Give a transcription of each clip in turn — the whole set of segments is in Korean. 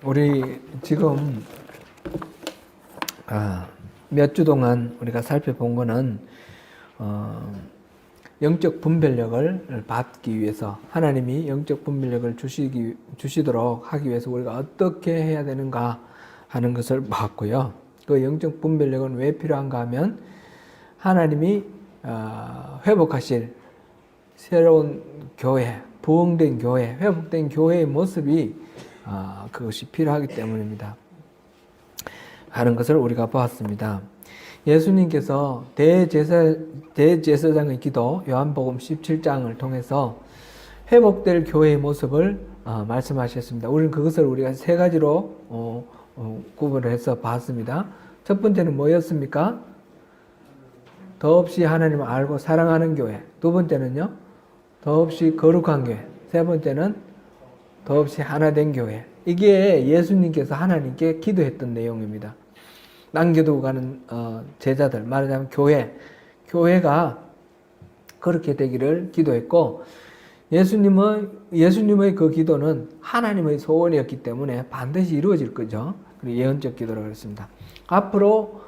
우리 지금 몇 주 동안 우리가 살펴본 거는 영적 분별력을 받기 위해서 하나님이 영적 분별력을 주시도록 하기 위해서 우리가 어떻게 해야 되는가 하는 것을 봤고요. 그 영적 분별력은 왜 필요한가 하면 하나님이 회복하실 새로운 교회, 부흥된 교회, 회복된 교회의 모습이 그것이 필요하기 때문입니다. 하는 것을 우리가 보았습니다. 예수님께서 대제사장의 기도 요한복음 17장을 통해서 회복될 교회의 모습을 말씀하셨습니다. 우리는 그것을 우리가 세 가지로 구분을 해서 봤습니다. 첫 번째는 뭐였습니까? 더없이 하나님을 알고 사랑하는 교회. 두 번째는요, 더없이 거룩한 교회. 세 번째는 더없이 하나된 교회. 이게 예수님께서 하나님께 기도했던 내용입니다. 남겨두고 가는 제자들, 말하자면 교회가 그렇게 되기를 기도했고, 예수님의 그 기도는 하나님의 소원이었기 때문에 반드시 이루어질 거죠. 예언적 기도라고 했습니다. 앞으로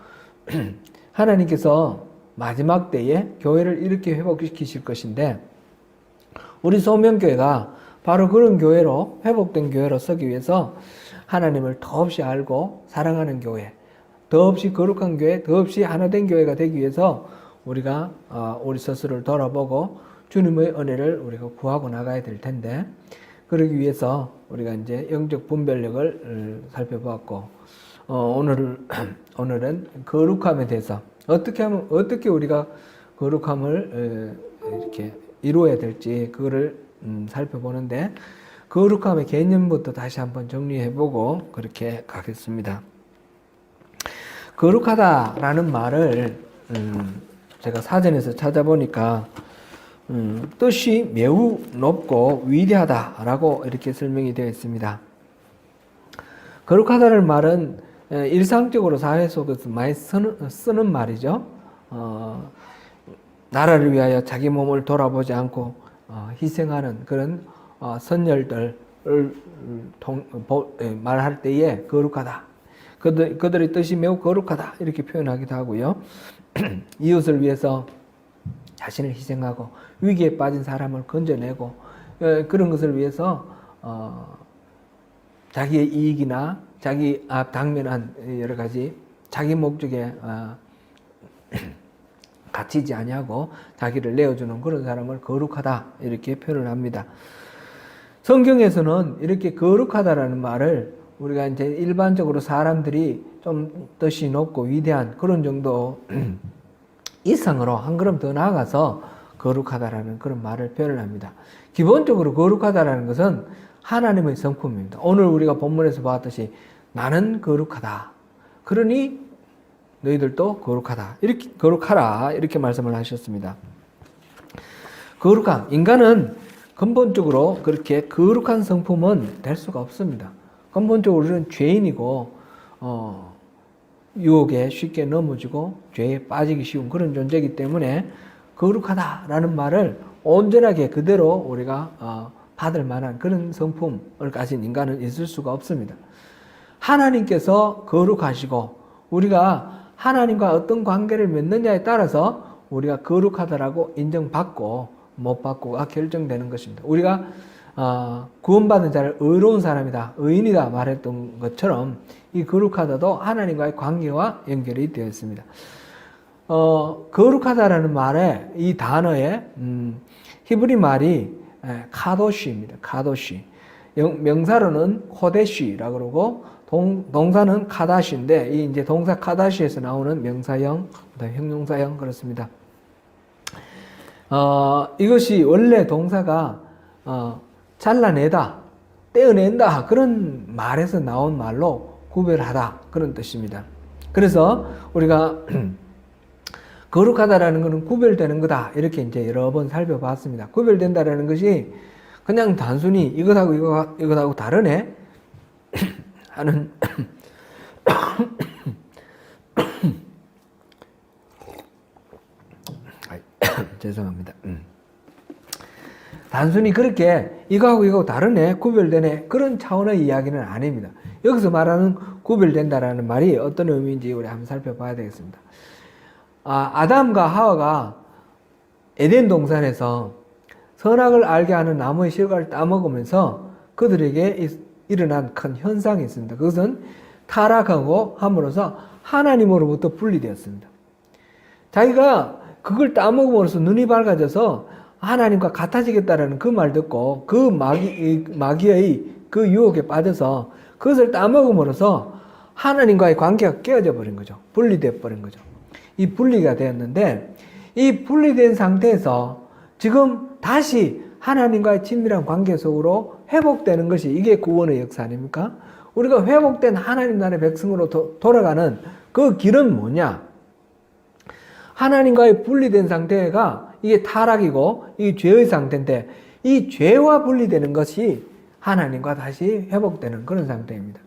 하나님께서 마지막 때에 교회를 이렇게 회복시키실 것인데, 우리 소명교회가 바로 그런 교회로, 회복된 교회로 서기 위해서 하나님을 더없이 알고 사랑하는 교회, 더없이 거룩한 교회, 더없이 하나된 교회가 되기 위해서 우리가 우리 스스로를 돌아보고 주님의 은혜를 우리가 구하고 나가야 될 텐데, 그러기 위해서 우리가 이제 영적 분별력을 살펴보았고, 오늘은 거룩함에 대해서 어떻게 우리가 거룩함을 이렇게 이루어야 될지 그거를 살펴보는데, 거룩함의 개념부터 다시 한번 정리해보고 그렇게 가겠습니다. 거룩하다라는 말을 제가 사전에서 찾아보니까 뜻이 매우 높고 위대하다라고 이렇게 설명이 되어 있습니다. 거룩하다는 말은 일상적으로 사회 속에서 많이 쓰는 말이죠. 나라를 위하여 자기 몸을 돌아보지 않고 희생하는 그런 선열들을 말할 때에 거룩하다. 그들의 뜻이 매우 거룩하다 이렇게 표현하기도 하고요. 이웃을 위해서 자신을 희생하고 위기에 빠진 사람을 건져내고 그런 것을 위해서 자기의 이익이나 자기 당면한 여러 가지 자기 목적에 갇히지 아니하고 자기를 내어주는 그런 사람을 거룩하다 이렇게 표현을 합니다. 성경에서는 이렇게 거룩하다라는 말을 우리가 이제 일반적으로 사람들이 좀 뜻이 높고 위대한 그런 정도 이상으로 한 걸음 더 나아가서 거룩하다라는 그런 말을 표현을 합니다. 기본적으로 거룩하다라는 것은 하나님의 성품입니다. 오늘 우리가 본문에서 봤듯이 나는 거룩하다. 그러니 너희들도 거룩하다. 이렇게 거룩하라. 이렇게 말씀을 하셨습니다. 거룩함. 인간은 근본적으로 그렇게 거룩한 성품은 될 수가 없습니다. 근본적으로 우리는 죄인이고 유혹에 쉽게 넘어지고 죄에 빠지기 쉬운 그런 존재이기 때문에 거룩하다라는 말을 온전하게 그대로 우리가 받을 만한 그런 성품을 가진 인간은 있을 수가 없습니다. 하나님께서 거룩하시고 우리가 하나님과 어떤 관계를 맺느냐에 따라서 우리가 거룩하다라고 인정받고 못 받고가 결정되는 것입니다. 우리가 구원받은 자를 의로운 사람이다, 의인이다 말했던 것처럼 이 거룩하다도 하나님과의 관계와 연결이 되어 있습니다. 거룩하다라는 말에 이 단어에 히브리 말이 카도시입니다. 카도시. 명사로는 코데시라고 그러고 동사는 카다시인데 이 이제 동사 카다시에서 나오는 명사형, 형용사형 그렇습니다. 이것이 원래 동사가 잘라내다, 떼어낸다 그런 말에서 나온 말로 구별하다 그런 뜻입니다. 그래서 우리가 거룩하다라는 것은 구별되는 거다 이렇게 이제 여러 번 살펴봤습니다. 구별된다라는 것이 그냥 단순히 이것하고 이것하고 다르네 하는 죄송합니다. 단순히 그렇게 이거하고 다르네, 구별되네, 그런 차원의 이야기는 아닙니다. 여기서 말하는 구별된다라는 말이 어떤 의미인지 우리 한번 살펴봐야 되겠습니다. 아담과 하와가 에덴 동산에서 선악을 알게 하는 나무의 실과를 따먹으면서 그들에게 일어난 큰 현상이 있습니다. 그것은 타락하고 함으로써 하나님으로부터 분리되었습니다. 자기가 그걸 따먹음으로써 눈이 밝아져서 하나님과 같아지겠다라는 그 말 듣고 그 마귀의 그 유혹에 빠져서 그것을 따먹음으로써 하나님과의 관계가 깨어져 버린 거죠. 분리되어 버린 거죠. 이 분리가 되었는데 이 분리된 상태에서 지금 다시 하나님과의 친밀한 관계 속으로 회복되는 것이 이게 구원의 역사 아닙니까? 우리가 회복된 하나님 나라의 백성으로 돌아가는 그 길은 뭐냐? 하나님과의 분리된 상태가 이게 타락이고 이게 죄의 상태인데 이 죄와 분리되는 것이 하나님과 다시 회복되는 그런 상태입니다.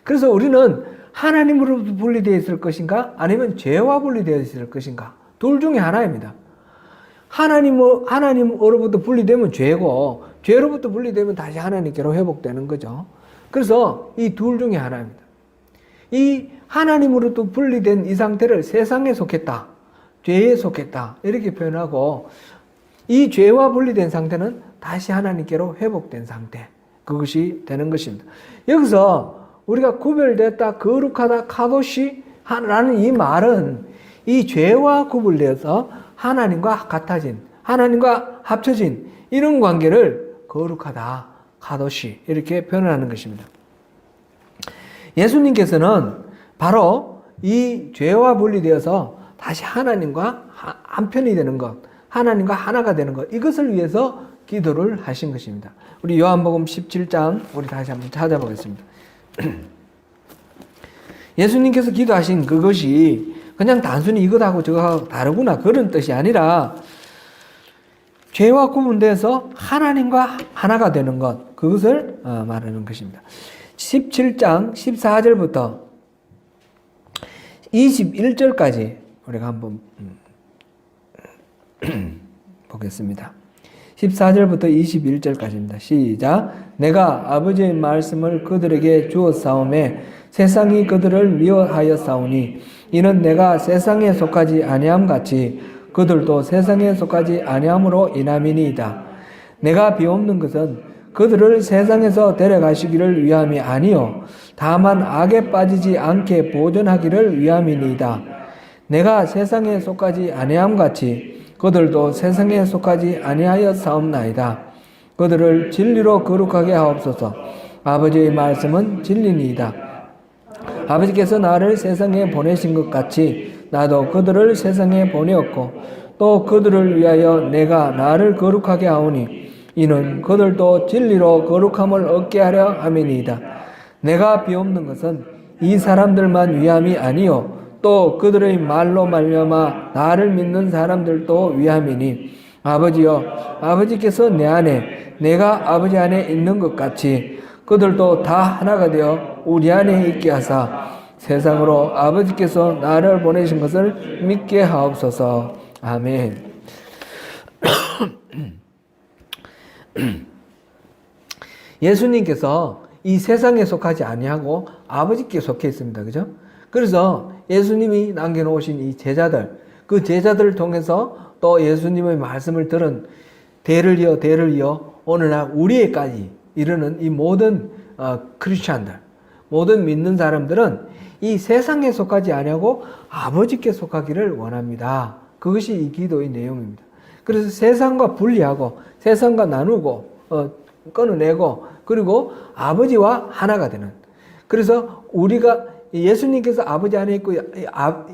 그래서 우리는 하나님으로부터 분리되어 있을 것인가 아니면 죄와 분리되어 있을 것인가 둘 중에 하나입니다. 하나님으로부터 분리되면 죄고 죄로부터 분리되면 다시 하나님께로 회복되는 거죠. 그래서 이 둘 중에 하나입니다. 이 하나님으로부터 분리된 이 상태를 세상에 속했다, 죄에 속했다 이렇게 표현하고 이 죄와 분리된 상태는 다시 하나님께로 회복된 상태, 그것이 되는 것입니다. 여기서 우리가 구별됐다, 거룩하다, 카도시 라는 이 말은 이 죄와 구별되어서 하나님과 같아진, 하나님과 합쳐진 이런 관계를 거룩하다, 카도시 이렇게 표현하는 것입니다. 예수님께서는 바로 이 죄와 분리되어서 다시 하나님과 한편이 되는 것, 하나님과 하나가 되는 것, 이것을 위해서 기도를 하신 것입니다. 우리 요한복음 17장 우리 다시 한번 찾아보겠습니다. 예수님께서 기도하신 그것이 그냥 단순히 이것하고 저거하고 다르구나 그런 뜻이 아니라 죄와 구분돼서 하나님과 하나가 되는 것, 그것을 말하는 것입니다. 17장 14절부터 21절까지 우리가 한번 보겠습니다. 14절부터 21절까지입니다. 시작. 내가 아버지의 말씀을 그들에게 주었사오매 세상이 그들을 미워하였사오니 이는 내가 세상에 속하지 아니함 같이 그들도 세상에 속하지 아니함으로 인함이니이다. 내가 비옵는 것은 그들을 세상에서 데려가시기를 위함이 아니요 다만 악에 빠지지 않게 보존하기를 위함이니이다. 내가 세상에 속하지 아니함 같이 그들도 세상에 속하지 아니하였사옵나이다. 그들을 진리로 거룩하게 하옵소서. 아버지의 말씀은 진리니이다. 아버지께서 나를 세상에 보내신 것 같이 나도 그들을 세상에 보내었고 또 그들을 위하여 내가 나를 거룩하게 하오니 이는 그들도 진리로 거룩함을 얻게 하려 함이니이다. 내가 비옵는 것은 이 사람들만 위함이 아니요 또 그들의 말로 말미암아 나를 믿는 사람들도 위함이니 아버지여 아버지께서 내 안에 내가 아버지 안에 있는 것 같이 그들도 다 하나가 되어 우리 안에 있게 하사 세상으로 아버지께서 나를 보내신 것을 믿게 하옵소서. 아멘. 예수님께서 이 세상에 속하지 아니하고 아버지께 속해 있습니다. 그죠? 그래서 예수님이 남겨놓으신 이 제자들, 그 제자들을 통해서 또 예수님의 말씀을 들은 대를 이어 오늘날 우리에까지 이르는 이 모든 크리스찬들, 모든 믿는 사람들은 이 세상에 속하지 아니하고 아버지께 속하기를 원합니다. 그것이 이 기도의 내용입니다. 그래서 세상과 분리하고 세상과 나누고 끊어내고 그리고 아버지와 하나가 되는, 그래서 우리가 예수님께서 아버지 안에 있고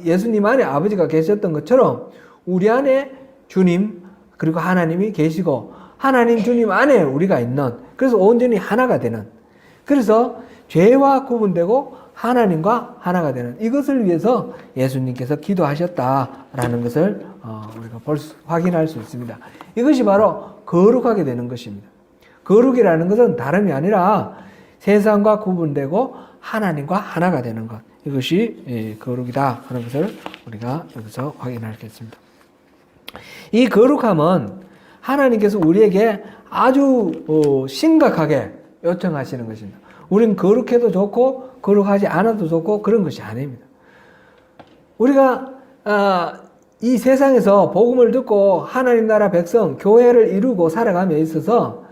예수님 안에 아버지가 계셨던 것처럼 우리 안에 주님 그리고 하나님이 계시고 하나님 주님 안에 우리가 있는, 그래서 온전히 하나가 되는, 그래서 죄와 구분되고 하나님과 하나가 되는 이것을 위해서 예수님께서 기도하셨다라는 것을 우리가 확인할 수 있습니다. 이것이 바로 거룩하게 되는 것입니다. 거룩이라는 것은 다름이 아니라 세상과 구분되고 하나님과 하나가 되는 것, 이것이 거룩이다 하는 것을 우리가 여기서 확인하겠습니다. 이 거룩함은 하나님께서 우리에게 아주 심각하게 요청하시는 것입니다. 우린 거룩해도 좋고 거룩하지 않아도 좋고 그런 것이 아닙니다. 우리가 이 세상에서 복음을 듣고 하나님 나라 백성, 교회를 이루고 살아감에 있어서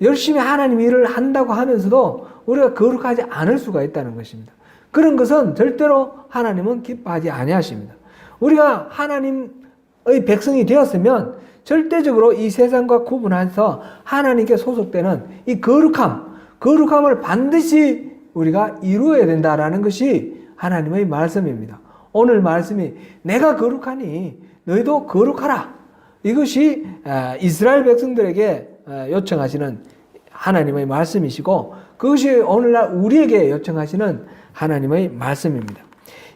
열심히 하나님 일을 한다고 하면서도 우리가 거룩하지 않을 수가 있다는 것입니다. 그런 것은 절대로 하나님은 기뻐하지 아니하십니다. 우리가 하나님의 백성이 되었으면 절대적으로 이 세상과 구분해서 하나님께 소속되는 이 거룩함을 반드시 우리가 이루어야 된다라는 것이 하나님의 말씀입니다. 오늘 말씀이 내가 거룩하니 너희도 거룩하라. 이것이 이스라엘 백성들에게 요청하시는 하나님의 말씀이시고 그것이 오늘날 우리에게 요청하시는 하나님의 말씀입니다.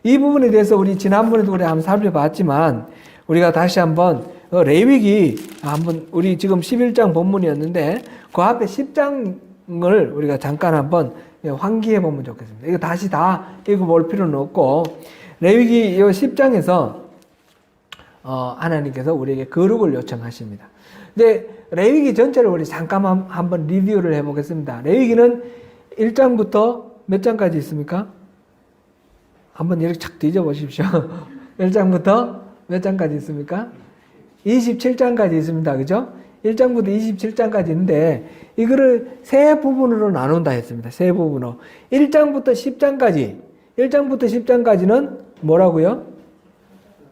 이 부분에 대해서 우리 지난번에도 우리 한번 살펴봤지만 우리가 다시 한번 레위기 한번 우리 지금 11장 본문이었는데 그 앞에 10장을 우리가 잠깐 한번 환기해 보면 좋겠습니다. 이거 다시 다 읽어볼 필요는 없고 레위기 10장에서 하나님께서 우리에게 거룩을 요청하십니다. 근데 레위기 전체를 우리 잠깐 한번 리뷰를 해보겠습니다. 레위기는 1장부터 몇 장까지 있습니까? 한번 이렇게 착 뒤져보십시오. 1장부터 몇 장까지 있습니까? 27장까지 있습니다. 그죠? 1장부터 27장까지 있는데 이거를 세 부분으로 나눈다 했습니다. 세 부분으로. 1장부터 10장까지는 뭐라고요?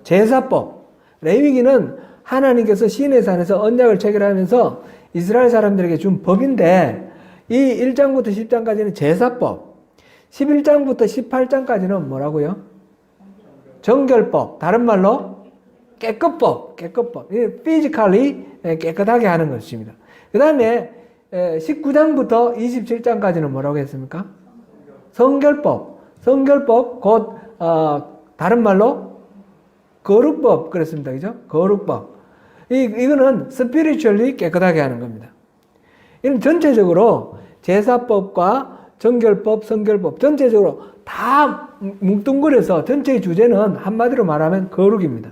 제사법. 레위기는 하나님께서 시내산에서 언약을 체결하면서 이스라엘 사람들에게 준 법인데 이 1장부터 10장까지는 제사법. 11장부터 18장까지는 뭐라고요? 정결법. 다른 말로 깨끗법. 피지컬리 깨끗하게 하는 것입니다. 그 다음에 19장부터 27장까지는 뭐라고 했습니까? 성결법. 곧 다른 말로 거룩법 그랬습니다. 그죠? 거룩법. 이거는 스피리추얼리 깨끗하게 하는 겁니다. 이는 전체적으로 제사법과 정결법, 성결법 전체적으로 다 뭉뚱그려서 전체의 주제는 한마디로 말하면 거룩입니다.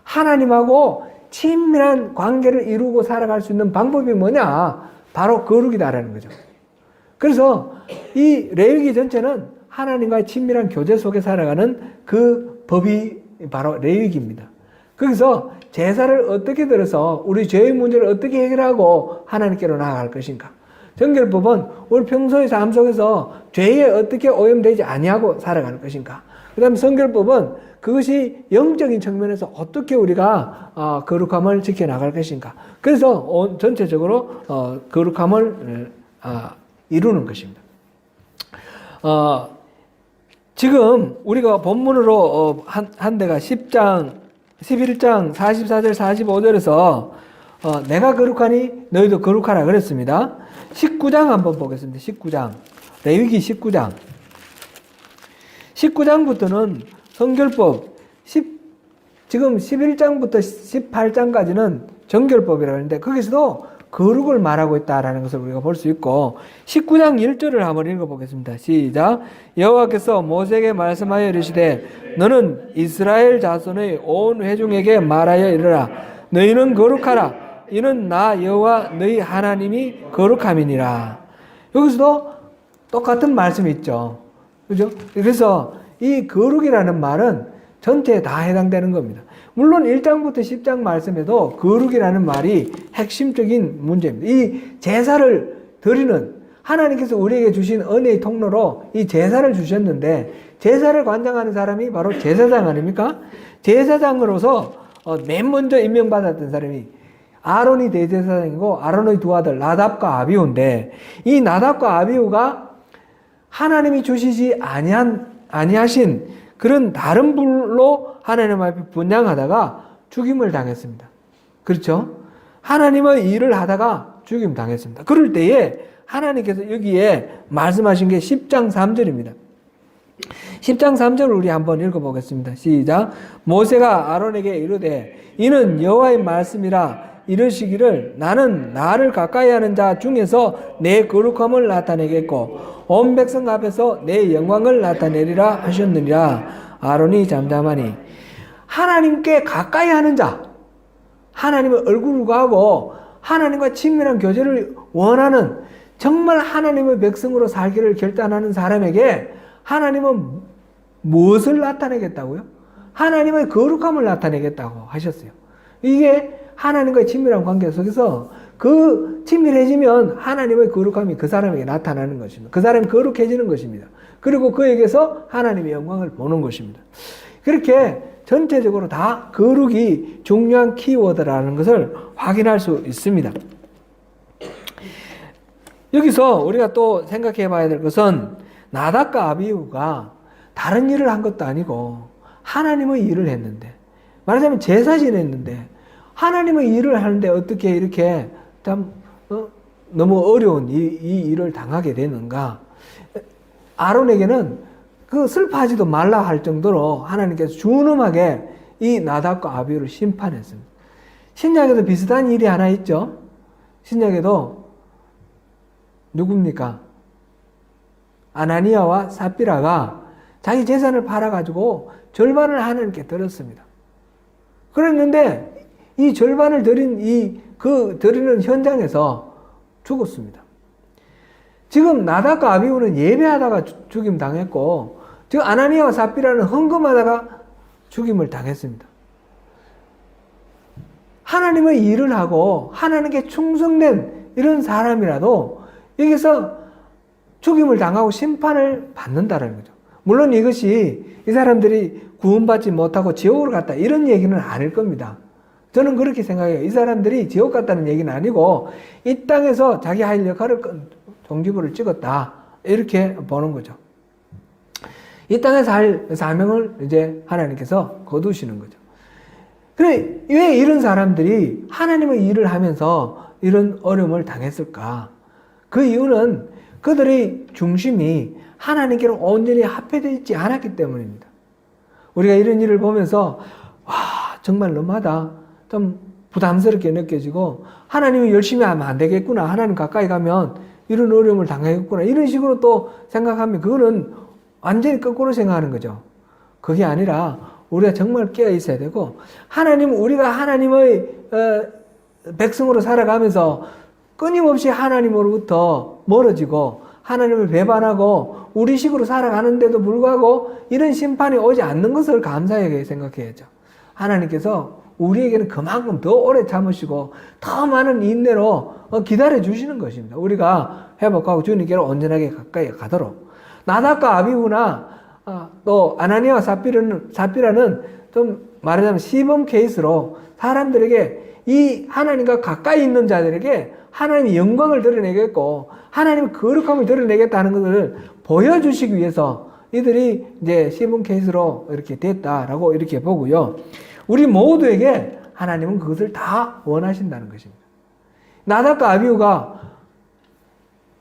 하나님하고 친밀한 관계를 이루고 살아갈 수 있는 방법이 뭐냐? 바로 거룩이다라는 거죠. 그래서 이 레위기 전체는 하나님과의 친밀한 교제 속에 살아가는 그 법이 바로 레위기입니다. 거기서 제사를 어떻게 들어서 우리 죄의 문제를 어떻게 해결하고 하나님께로 나아갈 것인가. 정결법은 우리 평소의 삶 속에서 죄에 어떻게 오염되지 아니하고 살아가는 것인가. 그 다음에 성결법은 그것이 영적인 측면에서 어떻게 우리가 거룩함을 지켜나갈 것인가. 그래서 전체적으로 거룩함을 이루는 것입니다. 지금 우리가 본문으로 한 데가 10장, 11장 44절 45절에서 내가 거룩하니 너희도 거룩하라 그랬습니다. 19장 한번 보겠습니다. 19장. 레위기 19장. 19장부터는 성결법, 지금 11장부터 18장까지는 정결법이라고 하는데 거기서도 거룩을 말하고 있다라는 것을 우리가 볼 수 있고 19장 1절을 한번 읽어보겠습니다. 시작. 여호와께서 모세에게 말씀하여 이르시되 너는 이스라엘 자손의 온 회중에게 말하여 이르라. 너희는 거룩하라. 이는 나 여호와 너희 하나님이 거룩함이니라. 여기서도 똑같은 말씀이 있죠. 그죠? 그래서 이 거룩이라는 말은 전체에 다 해당되는 겁니다. 물론 1장부터 10장 말씀에도 거룩이라는 말이 핵심적인 문제입니다. 이 제사를 드리는 하나님께서 우리에게 주신 은혜의 통로로 이 제사를 주셨는데 제사를 관장하는 사람이 바로 제사장 아닙니까? 제사장으로서 맨 먼저 임명받았던 사람이 아론이 대제사장이고 아론의 두 아들 나답과 아비후인데 이 나답과 아비후가 하나님이 주시지 아니하신 그런 다른 불로 하나님 앞에 분향하다가 죽임을 당했습니다. 그렇죠? 하나님의 일을 하다가 죽임 당했습니다. 그럴 때에 하나님께서 여기에 말씀하신 게 10장 3절입니다. 10장 3절을 우리 한번 읽어보겠습니다. 시작. 모세가 아론에게 이르되 이는 여호와의 말씀이라 이르시기를 나는 나를 가까이 하는 자 중에서 내 거룩함을 나타내겠고 온 백성 앞에서 내 영광을 나타내리라 하셨느니라. 아론이 잠잠하니 하나님께 가까이 하는 자, 하나님의 얼굴을 구하고 하나님과 친밀한 교제를 원하는 정말 하나님의 백성으로 살기를 결단하는 사람에게 하나님은 무엇을 나타내겠다고요? 하나님의 거룩함을 나타내겠다고 하셨어요. 이게 하나님과의 친밀한 관계 속에서 그 친밀해지면 하나님의 거룩함이 그 사람에게 나타나는 것입니다. 그 사람이 거룩해지는 것입니다. 그리고 그에게서 하나님의 영광을 보는 것입니다. 그렇게 전체적으로 다 거룩이 중요한 키워드라는 것을 확인할 수 있습니다. 여기서 우리가 또 생각해 봐야 될 것은 나답과 아비후가 다른 일을 한 것도 아니고 하나님의 일을 했는데, 말하자면 제사 지냈는데 하나님의 일을 하는데 어떻게 이렇게 참 너무 어려운 이 일을 당하게 되는가. 아론에게는 그 슬퍼하지도 말라 할 정도로 하나님께서 준엄하게 이 나답과 아비후를 심판했습니다. 신약에도 비슷한 일이 하나 있죠. 신약에도 누굽니까? 아나니아와 삽비라가 자기 재산을 팔아가지고 절반을 하나님께 드렸습니다. 그랬는데 이 절반을 드린 드리는 현장에서 죽었습니다. 지금 나답과 아비후는 예배하다가 죽임 당했고, 지금 아나니아와 삽비라는 헌금하다가 죽임을 당했습니다. 하나님의 일을 하고 하나님께 충성된 이런 사람이라도 여기서 죽임을 당하고 심판을 받는다는 거죠. 물론 이것이 이 사람들이 구원받지 못하고 지옥으로 갔다 이런 얘기는 아닐 겁니다. 저는 그렇게 생각해요. 이 사람들이 지옥 갔다는 얘기는 아니고 이 땅에서 자기 할 역할을 종지부를 찍었다 이렇게 보는 거죠. 이 땅에서 할 사명을 이제 하나님께서 거두시는 거죠. 그래, 왜 이런 사람들이 하나님의 일을 하면서 이런 어려움을 당했을까? 그 이유는 그들의 중심이 하나님께로 온전히 합해되어 있지 않았기 때문입니다. 우리가 이런 일을 보면서 와, 정말 너무하다. 좀 부담스럽게 느껴지고 하나님이 열심히 하면 안 되겠구나. 하나님 가까이 가면 이런 어려움을 당하겠구나. 이런 식으로 또 생각하면 그거는 완전히 거꾸로 생각하는 거죠. 그게 아니라 우리가 정말 깨어 있어야 되고, 우리가 하나님의 백성으로 살아가면서 끊임없이 하나님으로부터 멀어지고 하나님을 배반하고 우리 식으로 살아가는데도 불구하고 이런 심판이 오지 않는 것을 감사하게 생각해야죠. 하나님께서 우리에게는 그만큼 더 오래 참으시고 더 많은 인내로 기다려 주시는 것입니다. 우리가 회복하고 주님께로 온전하게 가까이 가도록. 나답과 아비후나 또 아나니아와 삽비라는 좀 말하자면 시범 케이스로 사람들에게 이 하나님과 가까이 있는 자들에게 하나님의 영광을 드러내겠고 하나님의 거룩함을 드러내겠다는 것을 보여주시기 위해서 이들이 이제 시범 케이스로 이렇게 됐다라고 이렇게 보고요. 우리 모두에게 하나님은 그것을 다 원하신다는 것입니다. 나답과 아비후가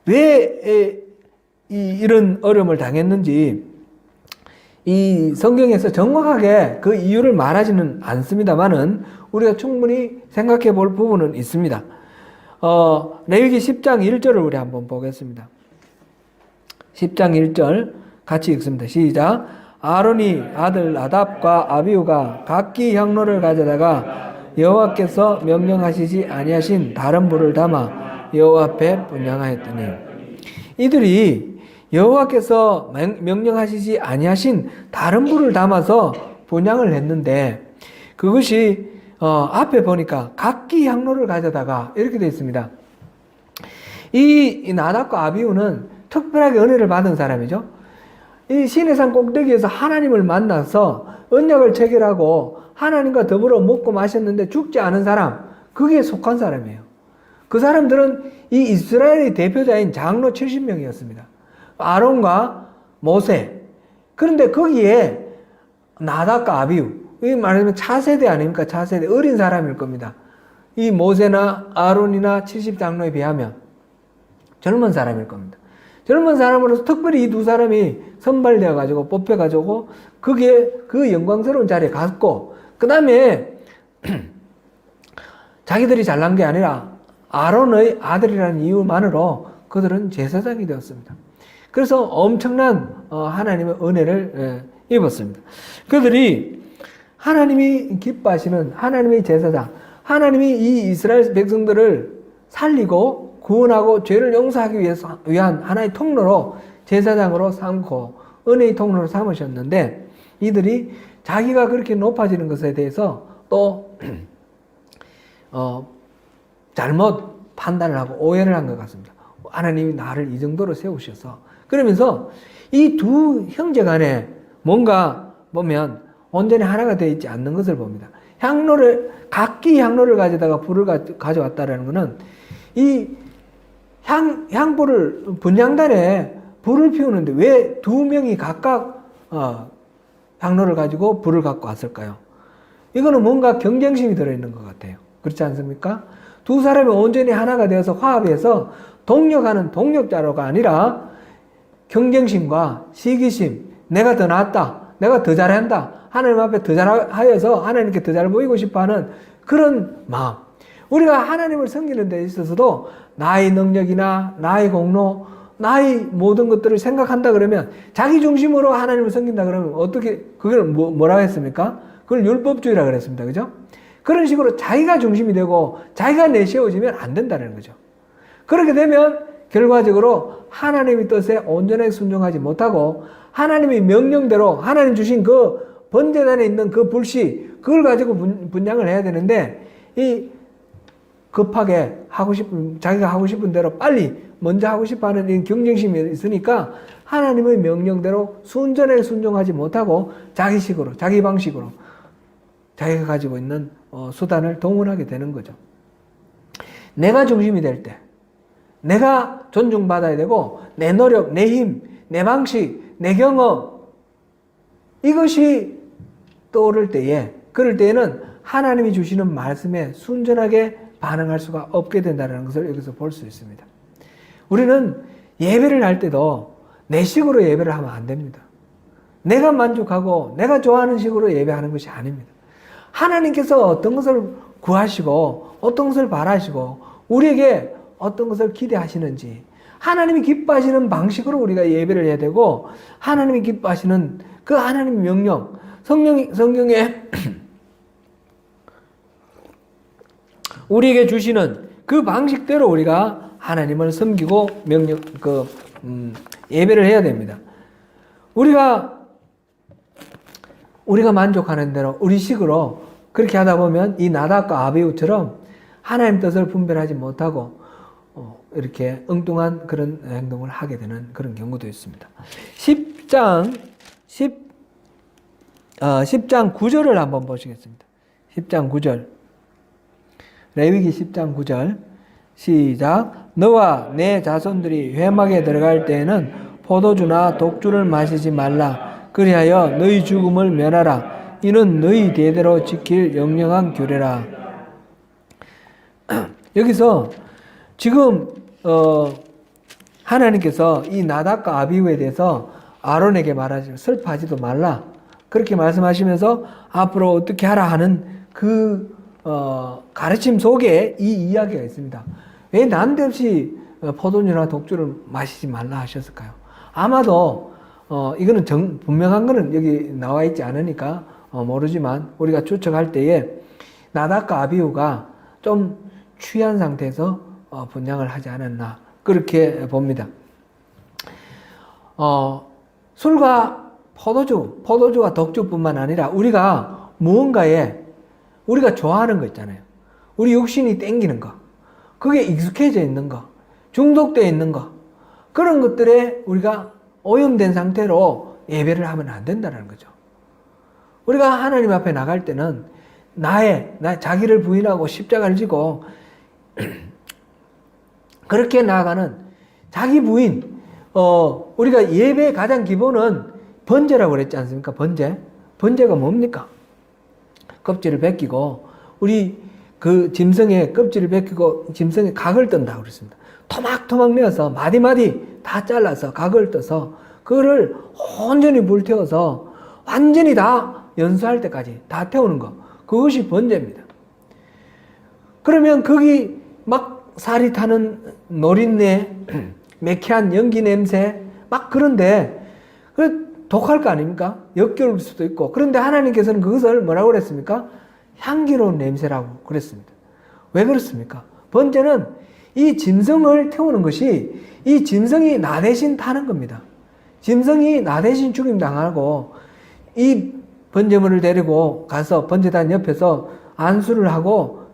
왜 이런 어려움을 당했는지 이 성경에서 정확하게 그 이유를 말하지는 않습니다만은 우리가 충분히 생각해 볼 부분은 있습니다. 레위기 10장 1절을 우리 한번 보겠습니다. 10장 1절 같이 읽습니다. 시작. 아론이 아들 나답과 아비후가 각기 향로를 가져다가 여호와께서 명령하시지 아니하신 다른 불을 담아 여호와 앞에 분향하였더니, 이들이 여호와께서 명령하시지 아니하신 다른 불을 담아서 분향을 했는데, 그것이 앞에 보니까 각기 향로를 가져다가 이렇게 되어 있습니다. 이 나답과 아비후는 특별하게 은혜를 받은 사람이죠. 이 시내산 꼭대기에서 하나님을 만나서 언약을 체결하고 하나님과 더불어 먹고 마셨는데 죽지 않은 사람, 그게 속한 사람이에요. 그 사람들은 이 이스라엘의 대표자인 장로 70명이었습니다. 아론과 모세. 그런데 거기에 나답과 아비후, 이 말하자면 차세대 아닙니까? 차세대, 어린 사람일 겁니다. 이 모세나 아론이나 70장로에 비하면 젊은 사람일 겁니다. 젊은 사람으로서 특별히 이 두 사람이 선발되어 가지고 뽑혀 가지고 그게 그 영광스러운 자리에 갔고, 그 다음에 자기들이 잘난 게 아니라 아론의 아들이라는 이유만으로 그들은 제사장이 되었습니다. 그래서 엄청난 하나님의 은혜를 입었습니다. 그들이 하나님이 기뻐하시는 하나님의 제사장, 하나님이 이 이스라엘 백성들을 살리고 구원하고 죄를 용서하기 위한 하나의 통로로 제사장으로 삼고 은혜의 통로로 삼으셨는데 이들이 자기가 그렇게 높아지는 것에 대해서 또 잘못 판단을 하고 오해를 한 것 같습니다. 하나님이 나를 이 정도로 세우셔서 그러면서 이 두 형제 간에 뭔가 보면 온전히 하나가 되어 있지 않는 것을 봅니다. 각기 향로를 가져다가 불을 가져왔다라는 것은 이 향불을 분향단에 불을 피우는데 왜 두 명이 각각 향로를 가지고 불을 갖고 왔을까요? 이거는 뭔가 경쟁심이 들어있는 것 같아요. 그렇지 않습니까? 두 사람이 온전히 하나가 되어서 화합해서 동력하는 동력자로가 아니라 경쟁심과 시기심, 내가 더 낫다, 내가 더 잘한다, 하나님 앞에 더 잘하여서 하나님께 더 잘 보이고 싶어하는 그런 마음. 우리가 하나님을 섬기는 데 있어서도 나의 능력이나 나의 공로, 나의 모든 것들을 생각한다 그러면 자기 중심으로 하나님을 섬긴다 그러면 어떻게 그걸 뭐라고 했습니까? 그걸 율법주의라 그랬습니다. 그죠? 그런 식으로 자기가 중심이 되고 자기가 내세워지면 안 된다는 거죠. 그렇게 되면 결과적으로 하나님의 뜻에 온전하게 순종하지 못하고 하나님의 명령대로 하나님 주신 그 번제단에 있는 그 불씨 그걸 가지고 분향을 해야 되는데 이 급하게 자기가 하고 싶은 대로 빨리 먼저 하고 싶어하는 이 경쟁심이 있으니까 하나님의 명령대로 순전하게 순종하지 못하고 자기식으로 자기 방식으로 자기가 가지고 있는 수단을 동원하게 되는 거죠. 내가 중심이 될 때 내가 존중받아야 되고 내 노력, 내 힘, 내 방식, 내 경험 이것이 떠오를 때에 그럴 때에는 하나님이 주시는 말씀에 순전하게 반응할 수가 없게 된다는 것을 여기서 볼 수 있습니다. 우리는 예배를 할 때도 내 식으로 예배를 하면 안 됩니다. 내가 만족하고 내가 좋아하는 식으로 예배하는 것이 아닙니다. 하나님께서 어떤 것을 구하시고 어떤 것을 바라시고 우리에게 어떤 것을 기대하시는지 하나님이 기뻐하시는 방식으로 우리가 예배를 해야 되고 하나님이 기뻐하시는 그 하나님의 명령 성경에 우리에게 주시는 그 방식대로 우리가 하나님을 섬기고 예배를 해야 됩니다. 우리가 만족하는 대로 우리 식으로 그렇게 하다 보면 이 나답과 아비후처럼 하나님 뜻을 분별하지 못하고 이렇게 엉뚱한 그런 행동을 하게 되는 그런 경우도 있습니다. 10장 9절을 한번 보시겠습니다. 10장 9절. 레위기 10장 9절. 시작. 너와 내 자손들이 회막에 들어갈 때에는 포도주나 독주를 마시지 말라. 그리하여 너희 죽음을 면하라. 이는 너희 대대로 지킬 영영한 규례라. 여기서 지금 하나님께서 이 나답과 아비후에 대해서 아론에게 말하지 슬퍼하지도 말라 그렇게 말씀하시면서 앞으로 어떻게 하라 하는 그 가르침 속에 이 이야기가 있습니다. 왜 난데없이 포도주나 독주를 마시지 말라 하셨을까요? 아마도 이거는 분명한 거는 여기 나와 있지 않으니까 모르지만 우리가 추측할 때에 나답과 아비후가 좀 취한 상태에서 분향을 하지 않았나 그렇게 봅니다. 술과 포도주와 독주뿐만 아니라 우리가 무언가에 우리가 좋아하는 거 있잖아요. 우리 육신이 땡기는 거, 그게 익숙해져 있는 거, 중독되어 있는 거 그런 것들에 우리가 오염된 상태로 예배를 하면 안 된다는 거죠. 우리가 하나님 앞에 나갈 때는 자기를 부인하고 십자가를 지고 그렇게 나아가는 자기 부인, 우리가 예배의 가장 기본은 번제라고 그랬지 않습니까? 번제가 뭡니까? 껍질을 벗기고, 우리 그 짐승의 껍질을 벗기고, 짐승의 각을 뜬다고 그랬습니다. 토막토막 내어서, 마디마디 다 잘라서, 각을 떠서, 그거를 온전히 불태워서, 완전히 다 연수할 때까지 다 태우는 거. 그것이 번제입니다. 그러면 거기 막 살이 타는 노린내, 매캐한 연기 냄새, 막 그런데, 독할 거 아닙니까? 역겨울 수도 있고. 그런데 하나님께서는 그것을 뭐라고 그랬습니까? 향기로운 냄새라고 그랬습니다. 왜 그렇습니까? 번제는 이 짐승을 태우는 것이 이 짐승이 나 대신 타는 겁니다. 짐승이 나 대신 죽임 당하고 이 번제물을 데리고 가서 번제단 옆에서 안수를 하고,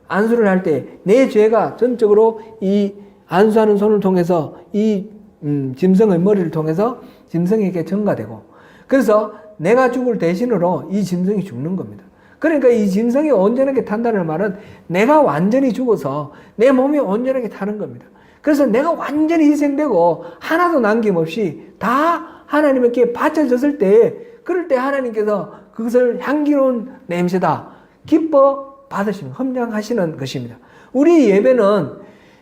안수를 할 때 내 죄가 전적으로 이 안수하는 손을 통해서 이 짐승의 머리를 통해서 짐승에게 전가되고, 그래서 내가 죽을 대신으로 이 짐승이 죽는 겁니다. 그러니까 이 짐승이 온전하게 탄다는 말은 내가 완전히 죽어서 내 몸이 온전하게 타는 겁니다. 그래서 내가 완전히 희생되고 하나도 남김없이 다 하나님께 바쳐졌을 때, 그럴 때 하나님께서 그것을 향기로운 냄새다 기뻐 받으시는, 험장하시는 것입니다. 우리 예배는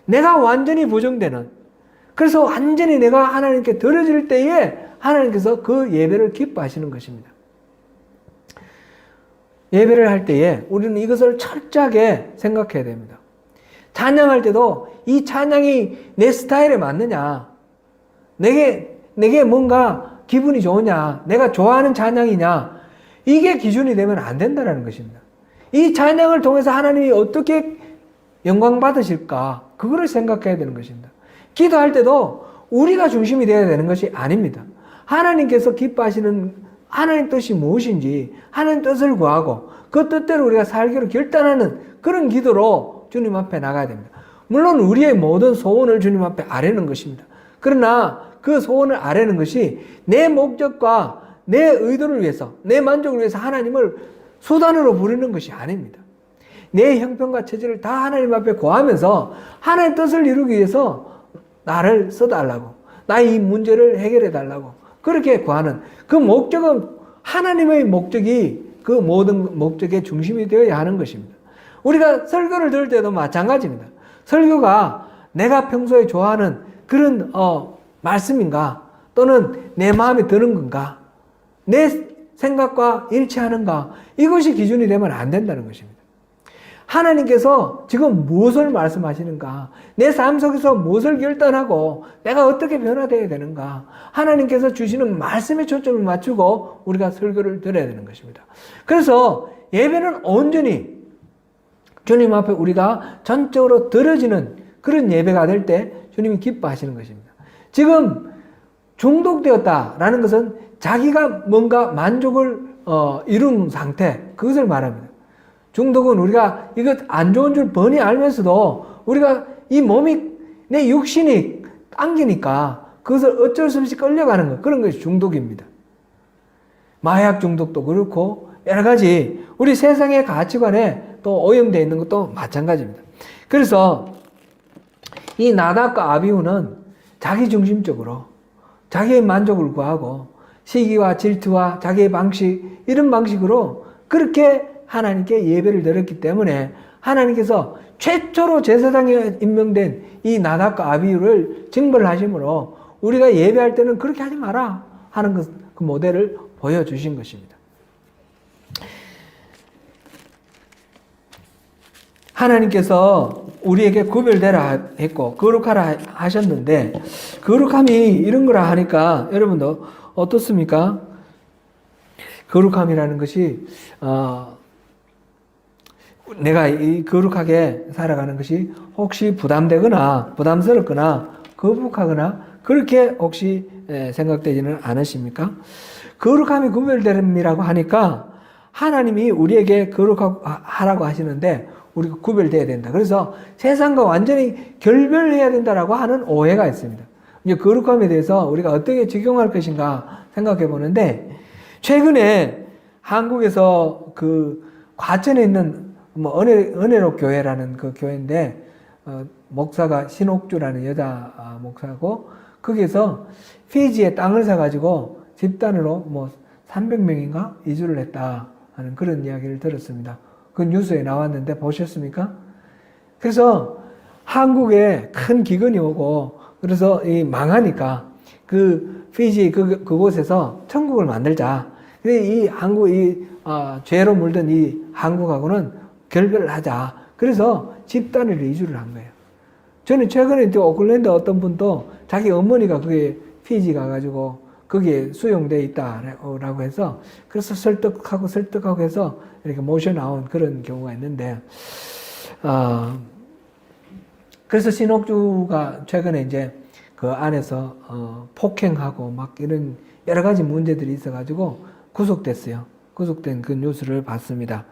내가 완전히 보정되는, 그래서 완전히 내가 하나님께 드려질 때에 하나님께서 그 예배를 기뻐하시는 것입니다. 예배를 할 때에 우리는 이것을 철저하게 생각해야 됩니다. 찬양할 때도 이 찬양이 내 스타일에 맞느냐, 내게 뭔가 기분이 좋으냐, 내가 좋아하는 찬양이냐, 이게 기준이 되면 안 된다는 것입니다. 이 찬양을 통해서 하나님이 어떻게 영광 받으실까, 그거를 생각해야 되는 것입니다. 기도할 때도 우리가 중심이 되어야 되는 것이 아닙니다. 하나님께서 기뻐하시는 하나님 뜻이 무엇인지 하나님 뜻을 구하고 그 뜻대로 우리가 살기로 결단하는 그런 기도로 주님 앞에 나가야 됩니다. 물론 우리의 모든 소원을 주님 앞에 아뢰는 것입니다. 그러나 그 소원을 아뢰는 것이 내 목적과 내 의도를 위해서, 내 만족을 위해서 하나님을 수단으로 부르는 것이 아닙니다. 내 형편과 처지를 다 하나님 앞에 구하면서 하나님의 뜻을 이루기 위해서 나를 써달라고, 나의 이 문제를 해결해 달라고 그렇게 구하는 그 목적은 하나님의 목적이 그 모든 목적의 중심이 되어야 하는 것입니다. 우리가 설교를 들을 때도 마찬가지입니다. 설교가 내가 평소에 좋아하는 그런 말씀인가, 또는 내 마음에 드는 건가, 내 생각과 일치하는가, 이것이 기준이 되면 안 된다는 것입니다. 하나님께서 지금 무엇을 말씀하시는가, 내 삶 속에서 무엇을 결단하고 내가 어떻게 변화되어야 되는가, 하나님께서 주시는 말씀에 초점을 맞추고 우리가 설교를 드려야 되는 것입니다. 그래서 예배는 온전히 주님 앞에 우리가 전적으로 드려지는 그런 예배가 될 때 주님이 기뻐하시는 것입니다. 지금 중독되었다라는 것은 자기가 뭔가 만족을 이룬 상태, 그것을 말합니다. 중독은 우리가 이것 안 좋은 줄 뻔히 알면서도 우리가 이 몸이, 내 육신이 당기니까 그것을 어쩔 수 없이 끌려가는 것, 그런 것이 중독입니다. 마약 중독도 그렇고 여러 가지 우리 세상의 가치관에 또 오염되어 있는 것도 마찬가지입니다. 그래서 이 나답과 아비후는 자기중심적으로 자기의 만족을 구하고 시기와 질투와 자기의 방식, 이런 방식으로 그렇게 하나님께 예배를 드렸기 때문에 하나님께서 최초로 제사장에 임명된 이 나답과 아비후를 징벌하심으로 우리가 예배할 때는 그렇게 하지 마라 하는 그 모델을 보여주신 것입니다. 하나님께서 우리에게 구별되라 했고 거룩하라 하셨는데, 거룩함이 이런 거라 하니까 여러분도 어떻습니까? 거룩함이라는 것이 내가 이 거룩하게 살아가는 것이 혹시 부담되거나 부담스럽거나 거북하거나 그렇게 혹시 생각되지는 않으십니까? 거룩함이 구별됨이라고 하니까 하나님이 우리에게 거룩하라고 하시는데 우리가 구별돼야 된다. 그래서 세상과 완전히 결별해야 된다라고 하는 오해가 있습니다. 이제 거룩함에 대해서 우리가 어떻게 적용할 것인가 생각해 보는데, 최근에 한국에서 그 과천에 있는 은혜로 교회라는 그 교회인데, 목사가 신옥주라는 여자 목사고, 거기에서 피지에 땅을 사가지고 집단으로 300명인가 이주를 했다 하는 그런 이야기를 들었습니다. 그 뉴스에 나왔는데 보셨습니까? 그래서 한국에 큰 기근이 오고, 그래서 이 망하니까 그 피지 그곳에서 천국을 만들자. 근데 이 한국, 죄로 물든 이 한국하고는 결별을 하자. 그래서 집단으로 이주를 한 거예요. 저는 최근에 또 오클랜드 어떤 분도 자기 어머니가 그게 피지 가가지고 거기에 수용되어 있다라고 해서, 그래서 설득하고 해서 이렇게 모셔 나온 그런 경우가 있는데, 그래서 신옥주가 최근에 이제 그 안에서 폭행하고 막 이런 여러 가지 문제들이 있어가지고 구속됐어요. 구속된 그 뉴스를 봤습니다.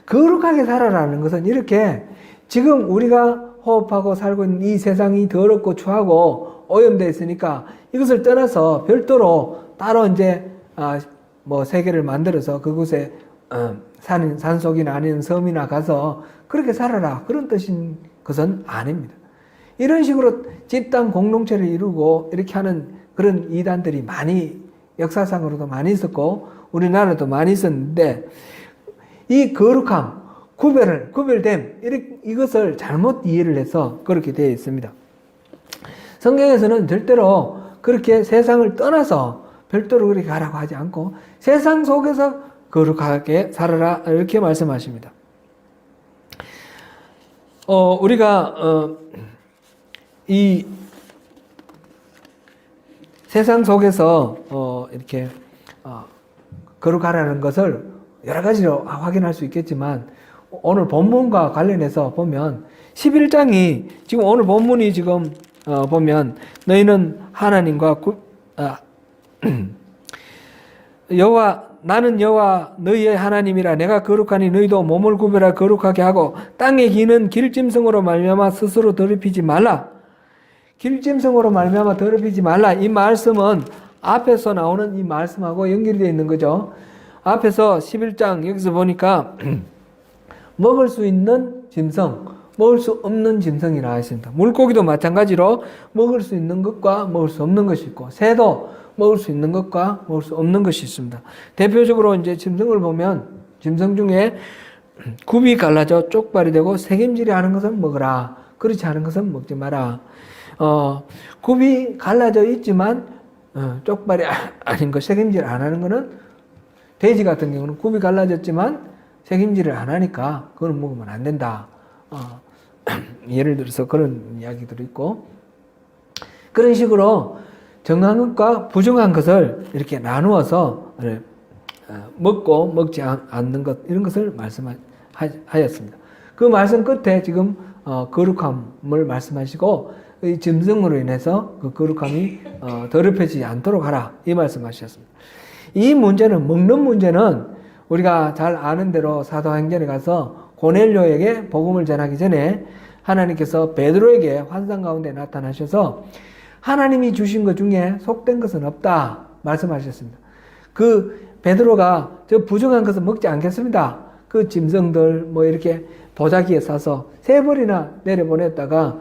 거룩하게 살아라는 것은 이렇게 지금 우리가 호흡하고 살고 있는 이 세상이 더럽고 추하고 오염되어 있으니까 이것을 떠나서 별도로 따로 이제 뭐 세계를 만들어서 그곳에 산속이나 아니면 섬이나 가서 그렇게 살아라 그런 뜻인 것은 아닙니다. 이런 식으로 집단 공동체를 이루고 이렇게 하는 그런 이단들이 많이 역사상으로도 많이 있었고 우리나라도 많이 있었는데 이 거룩함, 구별됨 이것을 잘못 이해를 해서 그렇게 되어 있습니다. 성경에서는 절대로 그렇게 세상을 떠나서 별도로 그렇게 가라고 하지 않고 세상 속에서 거룩하게 살아라 이렇게 말씀하십니다. 우리가 이 세상 속에서 이렇게 거룩하라는 것을 여러 가지로 확인할 수 있겠지만 오늘 본문과 관련해서 보면 11장이 지금 오늘 본문이 지금 보면 너희는 하나님과 나는 여호와 너희의 하나님이라 내가 거룩하니 너희도 몸을 구별하여 거룩하게 하고 땅에 기는 길짐승으로 말미암아 스스로 더럽히지 말라. 길짐승으로 말미암아 더럽히지 말라. 이 말씀은 앞에서 나오는 이 말씀하고 연결이 되어 있는 거죠. 앞에서 11장 여기서 보니까 먹을 수 있는 짐승, 먹을 수 없는 짐승이 나와 있습니다. 물고기도 마찬가지로 먹을 수 있는 것과 먹을 수 없는 것이 있고 새도 먹을 수 있는 것과 먹을 수 없는 것이 있습니다. 대표적으로 이제 짐승을 보면 짐승 중에 굽이 갈라져 쪽발이 되고 새김질이 하는 것은 먹으라. 그렇지 않은 것은 먹지 마라. 굽이 갈라져 있지만 쪽발이 아닌 것, 새김질 안 하는 것은 돼지 같은 경우는 굽이 갈라졌지만 새김질을 안 하니까 그걸 먹으면 안 된다. 예를 들어서 그런 이야기들이 있고 그런 식으로 정한 것과 부정한 것을 이렇게 나누어서 먹고 먹지 않는 것 이런 것을 말씀하였습니다. 그 말씀 끝에 지금 거룩함을 말씀하시고 이 짐승으로 인해서 그 거룩함이 더럽혀지지 않도록 하라 이 말씀하셨습니다. 이 문제는 먹는 문제는 우리가 잘 아는 대로 사도행전에 가서 고넬료에게 복음을 전하기 전에 하나님께서 베드로에게 환상 가운데 나타나셔서 하나님이 주신 것 중에 속된 것은 없다 말씀하셨습니다. 그 베드로가 저 부정한 것은 먹지 않겠습니다. 그 짐승들 뭐 이렇게 보자기에 싸서 3번이나 내려보냈다가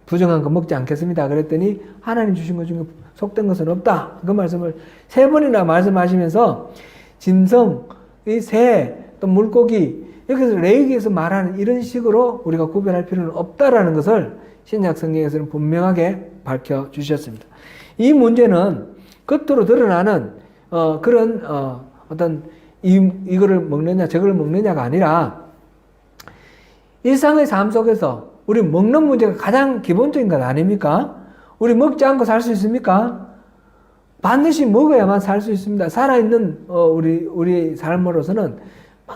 부정한 거 먹지 않겠습니다. 그랬더니 하나님 주신 것 중에 속된 것은 없다. 그 말씀을 3번이나 말씀하시면서 짐승, 이 새, 또 물고기 여기서 레위기에서 말하는 이런 식으로 우리가 구별할 필요는 없다라는 것을 신약 성경에서는 분명하게 밝혀주셨습니다. 이 문제는 겉으로 드러나는 그런 어떤 이거를 먹느냐 저걸 먹느냐가 아니라 일상의 삶 속에서 우리 먹는 문제가 가장 기본적인 것 아닙니까? 우리 먹지 않고 살 수 있습니까? 반드시 먹어야만 살 수 있습니다. 살아있는 우리 삶으로서는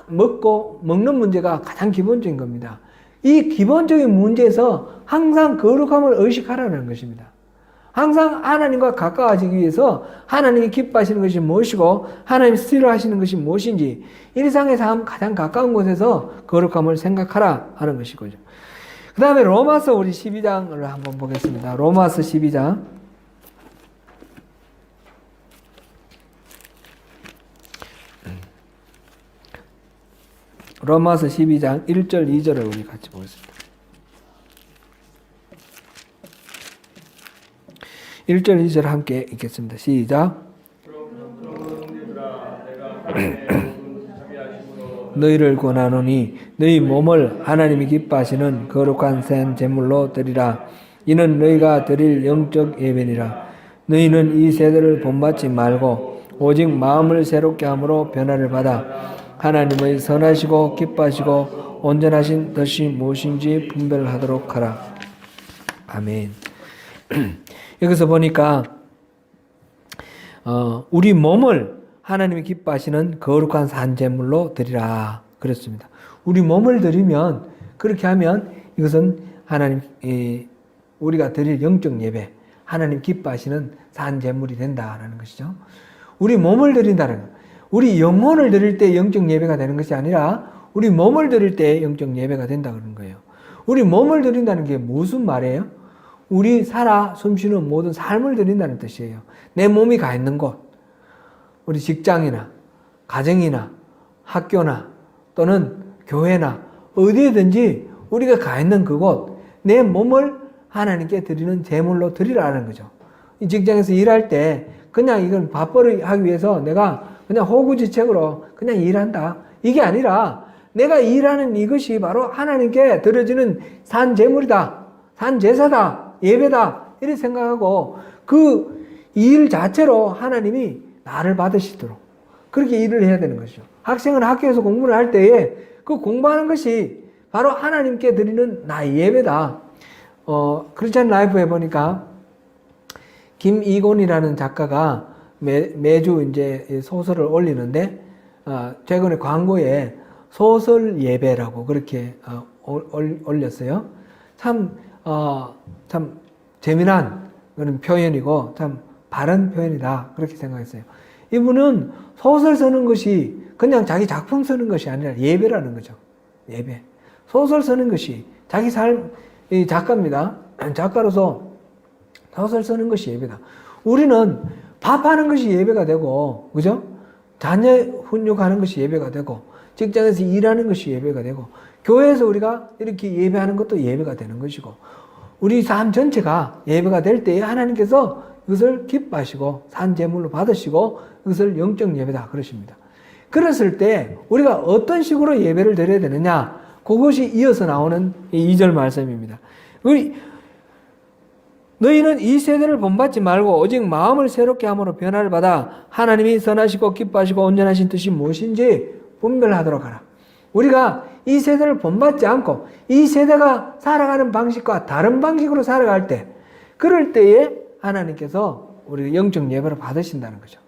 먹는 문제가 가장 기본적인 겁니다. 이 기본적인 문제에서 항상 거룩함을 의식하라는 것입니다. 항상 하나님과 가까워지기 위해서 하나님이 기뻐하시는 것이 무엇이고 하나님이 싫어하시는 것이 무엇인지 일상의 삶 가장 가까운 곳에서 거룩함을 생각하라 하는 것이고요. 그 다음에 로마서 우리 12장을 한번 보겠습니다. 로마서 12장 로마서 12장 1절 2절을 우리 같이 보겠습니다. 1절 2절 함께 읽겠습니다. 시작. 너희를 권하노니 너희 몸을 하나님이 기뻐하시는 거룩한 산 제물로 드리라. 이는 너희가 드릴 영적 예배니라. 너희는 이 세대를 본받지 말고 오직 마음을 새롭게 함으로 변화를 받아 하나님의 선하시고 기뻐하시고 온전하신 뜻이 무엇인지 분별하도록 하라. 아멘. 여기서 보니까 우리 몸을 하나님이 기뻐하시는 거룩한 산 제물로 드리라 그랬습니다. 우리 몸을 드리면, 그렇게 하면 이것은 하나님, 우리가 드릴 영적 예배, 하나님 기뻐하시는 산 제물이 된다라는 것이죠. 우리 몸을 드린다는 것, 우리 영혼을 드릴 때 영적 예배가 되는 것이 아니라 우리 몸을 드릴 때 영적 예배가 된다 그런 거예요. 우리 몸을 드린다는 게 무슨 말이에요? 우리 살아 숨쉬는 모든 삶을 드린다는 뜻이에요. 내 몸이 가 있는 곳, 우리 직장이나 가정이나 학교나 또는 교회나 어디에든지 우리가 가 있는 그곳, 내 몸을 하나님께 드리는 제물로 드리라는 거죠. 이 직장에서 일할 때 그냥 이건 밥벌이 하기 위해서 내가 그냥 호구지책으로 그냥 일한다, 이게 아니라 내가 일하는 이것이 바로 하나님께 드려지는 산 제물이다, 산 제사다, 예배다, 이렇게 생각하고 그 일 자체로 하나님이 나를 받으시도록 그렇게 일을 해야 되는 것이죠. 학생은 학교에서 공부를 할 때에 그 공부하는 것이 바로 하나님께 드리는 나의 예배다. 크리스찬 라이프에 보니까 김이곤이라는 작가가 매주 이제 소설을 올리는데, 최근에 광고에 소설 예배라고 그렇게 올렸어요. 참 재미난 그런 표현이고 참 바른 표현이다, 그렇게 생각했어요. 이분은 소설 쓰는 것이 그냥 자기 작품 쓰는 것이 아니라 예배라는 거죠. 예배. 소설 쓰는 것이 자기 삶, 이 작가입니다. 작가로서 소설 쓰는 것이 예배다. 우리는 밥하는 것이 예배가 되고, 그죠? 자녀 훈육하는 것이 예배가 되고, 직장에서 일하는 것이 예배가 되고, 교회에서 우리가 이렇게 예배하는 것도 예배가 되는 것이고, 우리 삶 전체가 예배가 될 때에 하나님께서 그것을 기뻐하시고 산 제물로 받으시고 그것을 영적 예배다 그러십니다. 그랬을 때 우리가 어떤 식으로 예배를 드려야 되느냐, 그것이 이어서 나오는 2절 말씀입니다. 너희는 이 세대를 본받지 말고 오직 마음을 새롭게 함으로 변화를 받아 하나님이 선하시고 기뻐하시고 온전하신 뜻이 무엇인지 분별하도록 하라. 우리가 이 세대를 본받지 않고 이 세대가 살아가는 방식과 다른 방식으로 살아갈 때, 그럴 때에 하나님께서 우리 영적 예배를 받으신다는 거죠.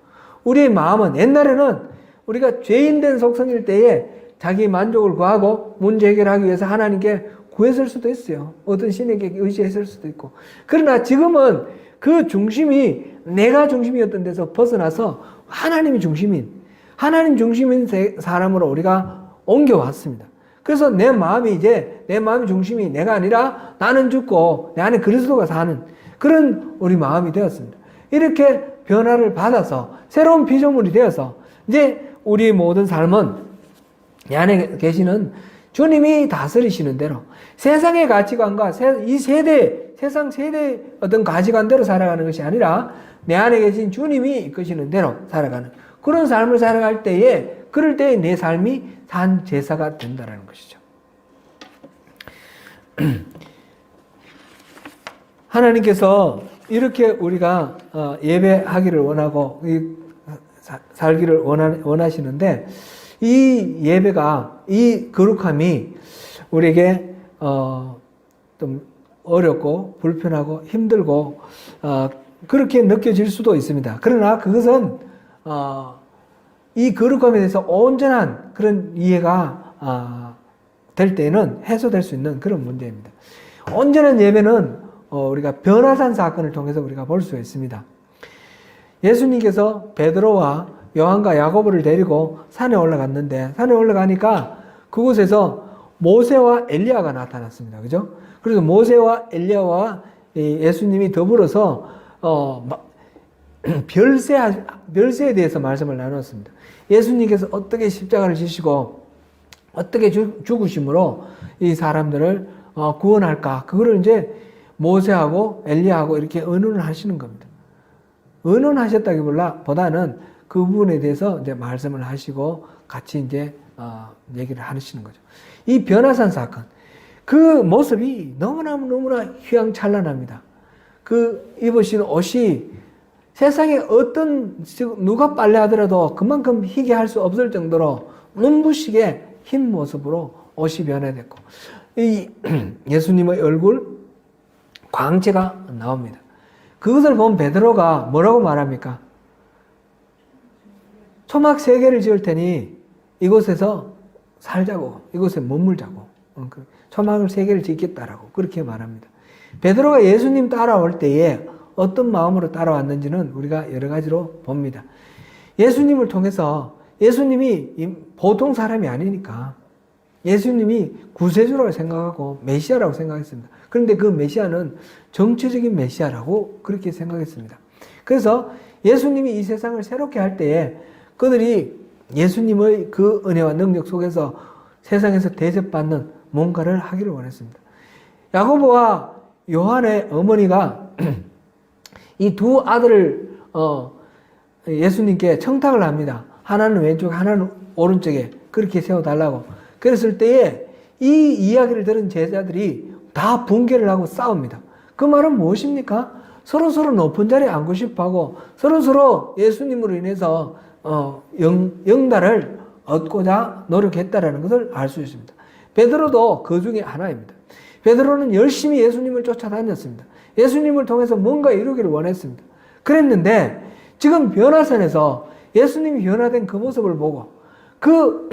우리의 마음은, 옛날에는 우리가 죄인된 속성일 때에 자기 만족을 구하고 문제 해결하기 위해서 하나님께 구했을 수도 있어요. 어떤 신에게 의지했을 수도 있고. 그러나 지금은 그 중심이 내가 중심이었던 데서 벗어나서 하나님 중심인 사람으로 우리가 옮겨왔습니다. 그래서 내 마음이 중심이 내가 아니라 나는 죽고 내 안에 그리스도가 사는 그런 우리 마음이 되었습니다. 이렇게 변화를 받아서 새로운 피조물이 되어서 이제 우리 모든 삶은 이 안에 계시는 주님이 다스리시는 대로 세상의 가치관과 세상 세대의 어떤 가치관대로 살아가는 것이 아니라 내 안에 계신 주님이 이끄시는 대로 살아가는 그런 삶을 살아갈 때에, 그럴 때에 내 삶이 산 제사가 된다는 것이죠. 하나님께서 이렇게 우리가 예배하기를 원하고 살기를 원하시는데, 이 예배가, 이 거룩함이 우리에게 좀 어렵고 불편하고 힘들고 그렇게 느껴질 수도 있습니다. 그러나 그것은 이 거룩함에 대해서 온전한 그런 이해가 될 때는 해소될 수 있는 그런 문제입니다. 온전한 예배는 우리가 변화산 사건을 통해서 우리가 볼 수 있습니다. 예수님께서 베드로와 요한과 야고보를 데리고 산에 올라갔는데, 산에 올라가니까 그곳에서 모세와 엘리야가 나타났습니다. 그죠? 그래서 모세와 엘리야와 예수님이 더불어서 별세에 대해서 말씀을 나눴습니다. 예수님께서 어떻게 십자가를 지시고 어떻게 죽으심으로 이 사람들을 구원할까, 그거를 이제 모세하고 엘리야하고 이렇게 의논을 하시는 겁니다. 의논하셨다기보다는 그 부분에 대해서 이제 말씀을 하시고 같이 이제 얘기를 하시는 거죠. 이 변화산 사건, 그 모습이 너무나 휘황찬란합니다. 그 입으신 옷이 세상에 누가 빨래하더라도 그만큼 희게 할 수 없을 정도로 눈부시게 흰 모습으로 옷이 변화됐고, 이 예수님의 얼굴 광채가 나옵니다. 그것을 본 베드로가 뭐라고 말합니까? 초막 3개를 지을 테니 이곳에서 살자고, 이곳에 머물자고, 초막을 3개를 짓겠다라고 그렇게 말합니다. 베드로가 예수님 따라올 때에 어떤 마음으로 따라왔는지는 우리가 여러 가지로 봅니다. 예수님을 통해서 예수님이 보통 사람이 아니니까 예수님이 구세주라고 생각하고 메시아라고 생각했습니다. 그런데 그 메시아는 정치적인 메시아라고 그렇게 생각했습니다. 그래서 예수님이 이 세상을 새롭게 할 때에 그들이 예수님의 그 은혜와 능력 속에서 세상에서 대접받는 뭔가를 하기를 원했습니다. 야고보와 요한의 어머니가 이 두 아들을 예수님께 청탁을 합니다. 하나는 왼쪽, 하나는 오른쪽에 그렇게 세워달라고. 그랬을 때에 이 이야기를 들은 제자들이 다 붕괴를 하고 싸웁니다. 그 말은 무엇입니까? 서로서로 높은 자리에 앉고 싶어하고 서로서로 예수님으로 인해서 영달을 얻고자 노력했다라는 것을 알 수 있습니다. 베드로도 그 중에 하나입니다. 베드로는 열심히 예수님을 쫓아다녔습니다. 예수님을 통해서 뭔가 이루기를 원했습니다. 그랬는데 지금 변화선에서 예수님이 변화된 그 모습을 보고 그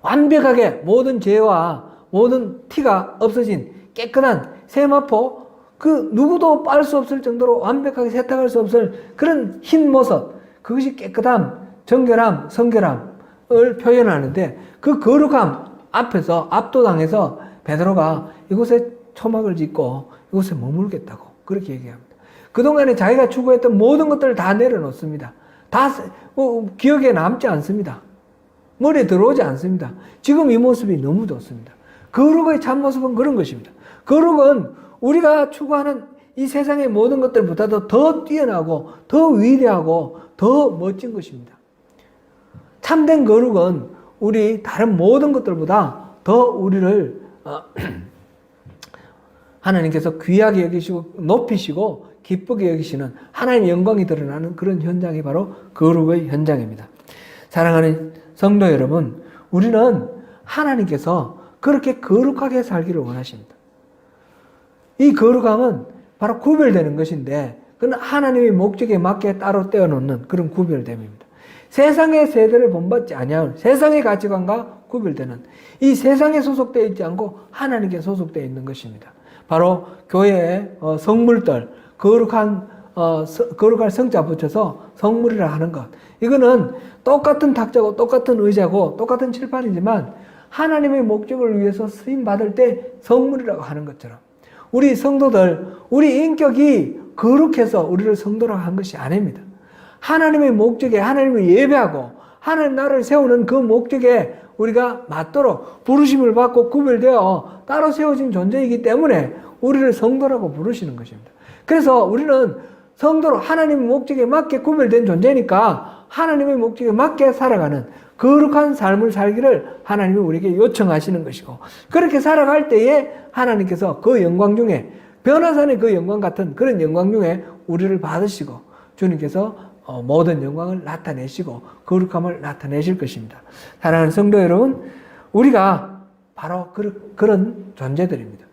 완벽하게 모든 죄와 모든 티가 없어진 깨끗한 세마포, 그 누구도 빨 수 없을 정도로 완벽하게 세탁할 수 없을 그런 흰 모습, 그것이 깨끗함, 정결함, 성결함을 표현하는데 그 거룩함 앞에서 압도당해서 베드로가 이곳에 초막을 짓고 이곳에 머물겠다고 그렇게 얘기합니다. 그동안에 자기가 추구했던 모든 것들을 다 내려놓습니다. 다 기억에 남지 않습니다. 머리에 들어오지 않습니다. 지금 이 모습이 너무 좋습니다. 거룩의 참모습은 그런 것입니다. 거룩은 우리가 추구하는 이 세상의 모든 것들보다도 더 뛰어나고 더 위대하고 더 멋진 것입니다. 참된 거룩은 우리 다른 모든 것들보다 더 우리를 하나님께서 귀하게 여기시고 높이시고 기쁘게 여기시는 하나님의 영광이 드러나는 그런 현장이 바로 거룩의 현장입니다. 사랑하는 성도 여러분, 우리는 하나님께서 그렇게 거룩하게 살기를 원하십니다. 이 거룩함은 바로 구별되는 것인데 그건 하나님의 목적에 맞게 따로 떼어놓는 그런 구별됨입니다. 세상의 세대를 본받지 아니하는 세상의 가치관과 구별되는 이 세상에 소속되어 있지 않고 하나님께 소속되어 있는 것입니다. 바로 교회의 성물들, 거룩한 성자 붙여서 성물이라 하는 것. 이거는 똑같은 탁자고 똑같은 의자고 똑같은 칠판이지만 하나님의 목적을 위해서 쓰임 받을 때 성물이라고 하는 것처럼 우리 성도들, 우리 인격이 거룩해서 우리를 성도라고 한 것이 아닙니다. 하나님의 목적에 하나님을 예배하고 하나님 나라를 세우는 그 목적에 우리가 맞도록 부르심을 받고 구별되어 따로 세워진 존재이기 때문에 우리를 성도라고 부르시는 것입니다. 그래서 우리는 성도로 하나님의 목적에 맞게 구별된 존재니까 하나님의 목적에 맞게 살아가는 거룩한 삶을 살기를 하나님이 우리에게 요청하시는 것이고 그렇게 살아갈 때에 하나님께서 그 영광 중에 변화산의 그 영광 같은 그런 영광 중에 우리를 받으시고 주님께서 모든 영광을 나타내시고 거룩함을 나타내실 것입니다. 사랑하는 성도 여러분, 우리가 바로 그런 존재들입니다.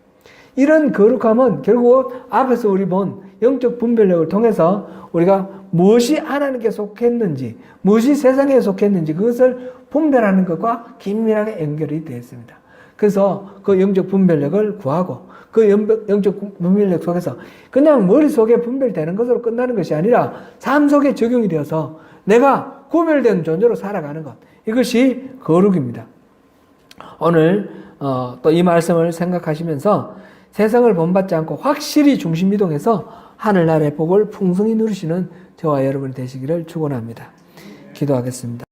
이런 거룩함은 결국 앞에서 우리 본 영적 분별력을 통해서 우리가 무엇이 하나님께 속했는지 무엇이 세상에 속했는지 그것을 분별하는 것과 긴밀하게 연결이 되어 있습니다. 그래서 그 영적 분별력을 구하고 그 영적 분별력 속에서 그냥 머릿속에 분별되는 것으로 끝나는 것이 아니라 삶 속에 적용이 되어서 내가 구별된 존재로 살아가는 것, 이것이 거룩입니다. 오늘 또 이 말씀을 생각하시면서 세상을 본받지 않고 확실히 중심 이동해서 하늘나라의 복을 풍성히 누리시는 저와 여러분이 되시기를 축원합니다. 기도하겠습니다.